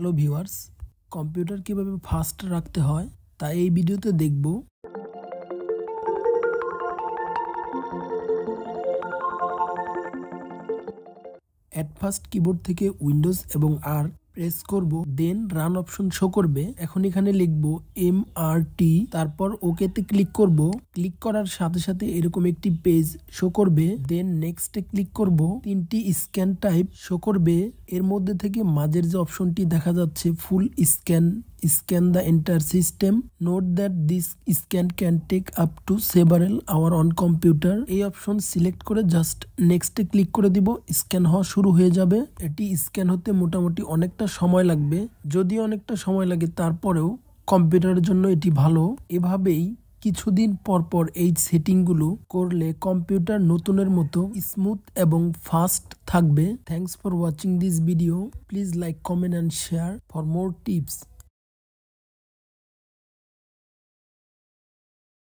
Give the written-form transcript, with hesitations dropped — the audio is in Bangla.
হ্যালো ভিউয়ার্স, কম্পিউটার কিভাবে ফাস্ট রাখতে হয় তা এই ভিডিওতে দেখব। অ্যাট ফার্স্ট কিবোর্ড থেকে উইন্ডোজ এবং আর প্রেস করব, দেন রান অপশন শো করবে। এখন এখানে লিখব MRT, তারপর ওকেতে ক্লিক করব। ক্লিক করার সাথে সাথে এরকম একটি পেজ শো করবে। দেন নেক্সটে ক্লিক করব, তিনটি স্ক্যান টাইপ শো করবে। এর মধ্যে থেকে মাঝের যে অপশনটি দেখা যাচ্ছে full scan the entire system, note that this scan can take up to several hour on computer. এই অপশন সিলেক্ট করে জাস্ট নেক্সটে ক্লিক করে দিব, স্ক্যান হওয়া শুরু হয়ে যাবে। এটি স্ক্যান হতে মোটামুটি অনেকটা সময় লাগবে, যদিও অনেকটা সময় লাগে তারপরেও কম্পিউটারের জন্য এটি ভালো। এভাবেই কিছুদিন পর পর এই সেটিংগুলো করলে কম্পিউটার নতুনের মতো স্মুথ এবং ফাস্ট থাকবে। Thanks for watching this video. Please like, comment and share for more tips.